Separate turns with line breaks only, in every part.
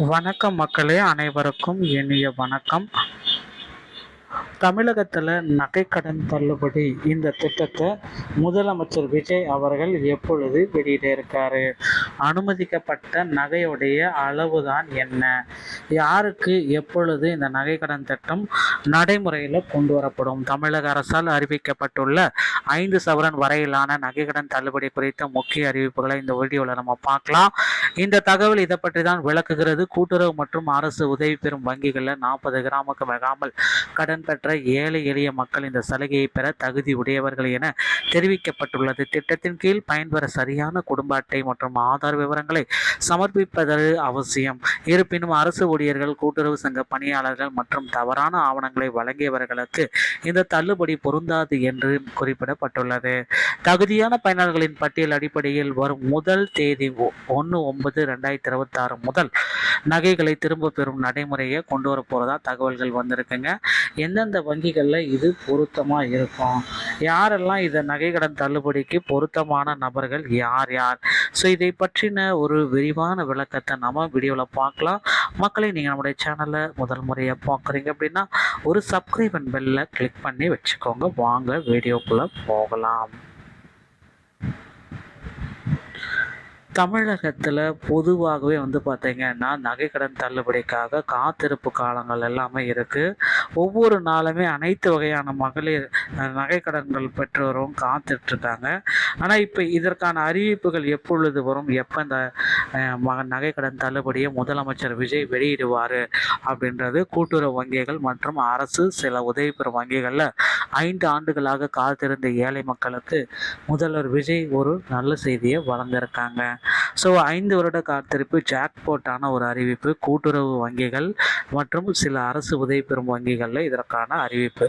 வணக்கம் மக்களே, அனைவருக்கும் இனிய வணக்கம். தமிழகத்தில் நகைக்கடன் தள்ளுபடி இந்த திட்டத்தை முதலமைச்சர் விஜய் அவர்கள் எப்பொழுது வெளியிட இருக்காரு? அனுமதிக்கப்பட்ட நகையுடைய அளவுதான் என்ன? யாருக்கு எப்பொழுது இந்த நகைக்கடன் திட்டம் நடைமுறையில் கொண்டு வரப்படும்? தமிழக அரசால் அறிவிக்கப்பட்டுள்ள 5 சவரன் வரையிலான நகைக்கடன் தள்ளுபடி குறித்த முக்கிய அறிவிப்புகளை இந்த வீடியோவில் நம்ம பார்க்கலாம். இந்த தகவல் இதை பற்றி தான் விளக்குகிறது. கூட்டுறவு மற்றும் அரசு உதவி பெறும் வங்கிகளில் 40 கிராமுக்கு மிகாமல் கடன் பெற்ற ஏழை எளிய மக்கள் இந்த சலுகையை பெற தகுதி உடையவர்கள் என தெரிவிக்கப்பட்டுள்ளது. திட்டத்தின் கீழ் பயன்பெற சரியான குடும்ப அட்டை மற்றும் ஆதார் விவரங்களை சமர்ப்பிப்பது அவசியம். இருப்பினும் அரசு ஊழியர்கள், கூட்டுறவு சங்க பணியாளர்கள் மற்றும் தவறான ஆவணங்களை வழங்கியவர்களுக்கு இந்த தள்ளுபடி பொருந்தாது என்று குறிப்பிடப்பட்டுள்ளது. தகுதியான பயனாளர்களின் பட்டியல் அடிப்படையில் வரும் முதல் தேதி 1/9/2026 முதல் நகைகளை திரும்ப பெறும் நடைமுறையை கொண்டு வர போறதா தகவல்கள் வந்திருக்குங்க. எந்தெந்த வங்கிகளில் இது பொருத்தமாக இருக்கும், யாரெல்லாம் இதை நகைக்கடன் தள்ளுபடிக்கு பொருத்தமான நபர்கள் யார் யார்? ஸோ இதை பற்றின ஒரு விரிவான விளக்கத்தை நம்ம வீடியோவில் பார்க்கலாம். மக்களை நீங்கள் நம்முடைய சேனலை முதல் முறையாக பார்க்குறீங்க அப்படின்னா ஒரு சப்ஸ்கிரைப் அண்ட் பெல்லை கிளிக் பண்ணி வச்சுக்கோங்க. வாங்க வீடியோக்குள்ளே போகலாம். தமிழகத்தில் பொதுவாகவே பார்த்தீங்கன்னா நகைக்கடன் தள்ளுபடிக்காக காத்திருப்பு காலங்கள் எல்லாமே இருக்குது. ஒவ்வொரு நாளுமே அனைத்து வகையான மகளிர் நகைக்கடன்கள் பெற்றோரும் காத்துட்ருக்காங்க. ஆனால் இப்போ இதற்கான அறிவிப்புகள் எப்பொழுது வரும், எப்போ இந்த நகைக்கடன் தள்ளுபடியை முதலமைச்சர் விஜய் வெளியிடுவார் அப்படின்றது கூட்டுறவு வங்கிகள் மற்றும் அரசு சில உதவி பெறும் வங்கிகளில் 5 ஆண்டுகளாக காத்திருந்த ஏழை மக்களுக்கு முதல்வர் விஜய் ஒரு நல்ல செய்தியை வழங்கியிருக்காங்க. ஸோ 5 வருட காத்திருப்பு ஜாக்பாட்டான ஒரு அறிவிப்பு. கூட்டுறவு வங்கிகள் மற்றும் சில அரசு உதவி பெறும் வங்கிகளில் இதற்கான அறிவிப்பு.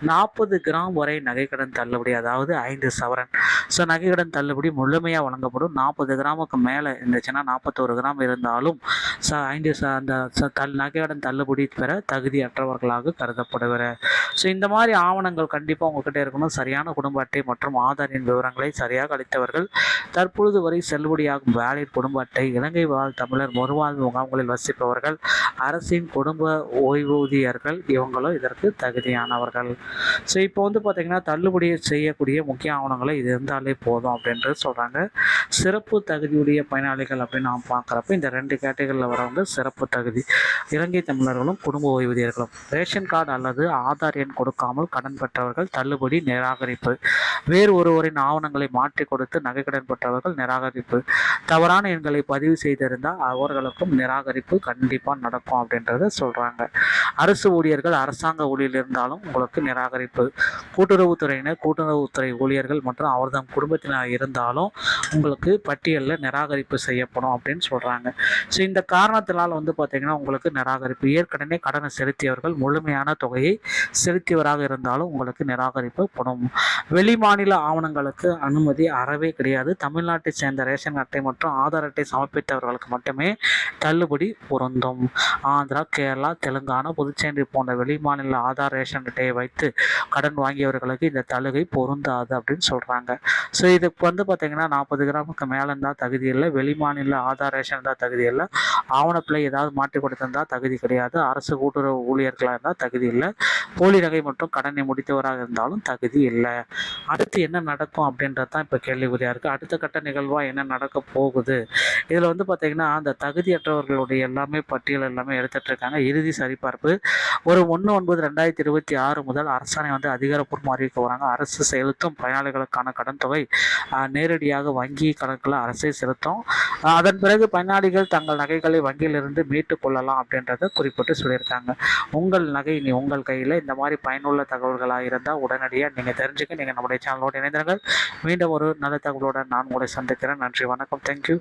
40 கிராம் வரை நகைக்கடன் தள்ளுபடி, அதாவது 5 சவரன். ஸோ நகைக்கடன் தள்ளுபடி முழுமையாக வழங்கப்படும். 40 கிராமுக்கு மேலே இருந்துச்சுன்னா 41 கிராம் இருந்தாலும் நகைக்கடன் தள்ளுபடி பெற தகுதியற்றவர்களாக கருதப்படுவார். ஸோ இந்த மாதிரி ஆவணங்கள் கண்டிப்பாக உங்ககிட்ட இருக்கணும். சரியான குடும்ப அட்டை மற்றும் ஆதாரின் விவரங்களை சரியாக அளித்தவர்கள், தற்பொழுது வரை செல்லுபடியாகும் வேலிட் குடும்ப அட்டை, இலங்கை வாழ் தமிழர் மறுவாழ்வு முகாம்களில் வசிப்பவர்கள், அரசின் குடும்ப ஓய்வூதியர்கள், இவங்களும் இதற்கு தகுதியானவர்கள். ஸோ இப்போ பார்த்தீங்கன்னா தள்ளுபடி செய்யக்கூடிய முக்கிய ஆவணங்களை இது இருந்தாலே போதும் அப்படின்றது சொல்கிறாங்க. சிறப்பு தகுதியுடைய பயனாளிகள் அப்படின்னு நாம் பார்க்குறப்ப இந்த 2 கேட்டகரியில் வரவங்க சிறப்பு தகுதி. இலங்கை தமிழர்களும் குடும்ப ஓய்வூதியர்களும். ரேஷன் கார்டு அல்லது ஆதார் எண் கொடுக்காமல் கடன் பெற்றவர்கள் தள்ளுபடி நிராகரிப்பு. வேறு ஒருவரின் ஆவணங்களை மாற்றி கொடுத்து நகைக்கடன் பெற்றவர்கள் நிராகரிப்பு. தவறான எண்களை பதிவு செய்திருந்தால் அவர்களுக்கும் நிராகரிப்பு கண்டிப்பாக நடக்கும் அப்படின்றத சொல்கிறாங்க. அரசு ஊழியர்கள், அரசாங்க ஊழியர் இருந்தாலும் உங்களுக்கு நிராகரிப்பு. கூட்டுறவுத்துறையினர், கூட்டுறவுத்துறை ஊழியர்கள் மற்றும் அவர்தம் குடும்பத்தினர் இருந்தாலும் உங்களுக்கு பட்டியலில் நிராகரிப்பு செய்யப்படும் அப்படின்னு சொல்கிறாங்க. ஸோ இந்த காரணத்தினால் பார்த்தீங்கன்னா உங்களுக்கு நிராகரிப்பு. ஏற்கனவே கடனை செலுத்தியவர்கள் முழுமையான தொகையை செலுத்தியவராக இருந்தாலும் உங்களுக்கு நிராகரிப்பு படும். வெளிமாநில ஆவணங்களுக்கு அனுமதி அறவே கிடையாது. தமிழ்நாட்டை சேர்ந்த ரேஷன் அட்டை மற்றும் ஆதார் அட்டை சமர்ப்பித்தவர்களுக்கு மட்டுமே தள்ளுபடி பொருந்தும். ஆந்திரா, கேரளா, தெலுங்கானா, புதுச்சேரி போன்ற வெளிமாநில ஆதார் ரேஷன் அட்டையை வைத்து கடன் வாங்கியவர்களுக்கு இந்த தள்ளுகை பொருந்தாது அப்படின்னு சொல்கிறாங்க. ஸோ இதுக்கு பார்த்தீங்கன்னா 40 கிராமுக்கு மேலே இருந்தால் தகுதி இல்லை. வெளிமாநில ஆதார் ரேஷன் இருந்தால் தகுதி இல்லை. ஆவணப்பிள்ளை ஏதாவது மாற்றி கொடுத்திருந்தால் தகுதி கிடையாது. அரசு கூட்டுறவு ஊழியர்களாக இருந்தால் தகுதி இல்லை. போலி நகை மற்றும் கடனை முடித்தவராக இருந்தாலும் தகுதி இல்லை. அடுத்து என்ன நடக்கும் அப்படின்றது தான் இப்போ கேள்விக்குறியாக இருக்குது. அடுத்த கட்ட நிகழ்வாக என்ன நடக்க போகுது? இதில் பார்த்தீங்கன்னா அந்த தகுதியற்றவர்களுடைய எல்லாமே பட்டியல் எல்லாமே எடுத்துகிட்டு இருக்காங்க. இறுதி சரிபார்ப்பு ஒரு 1/9/2026 முதல் அரசாணை அதிகாரப்பூர்வமாக அறிவிக்க வராங்க. அரசு செலுத்தும் பயனாளிகளுக்கான கடன் தொகை நேரடியாக வங்கி கணக்கில் அரசே செலுத்தும். அதன் பிறகு பயனாளிகள் தங்கள் நகைகளை வங்கியிலிருந்து மீட்டு கொள்ளலாம் அப்படின்றத குறிப்பிட்டு சொல்லியிருக்காங்க. உங்கள் நகை இனி உங்கள் கையில். இந்த மாதிரி பயனுள்ள தகவல்களாக இருந்தால் உடனடியாக நீங்கள் தெரிஞ்சுக்க நீங்கள் நம்முடைய சேனலோடு இணைந்திருங்கள். மீண்டும் ஒரு நல்ல தகவலோடு நான் உங்களை சந்திக்கிறேன். நன்றி, வணக்கம், தேங்க்யூ.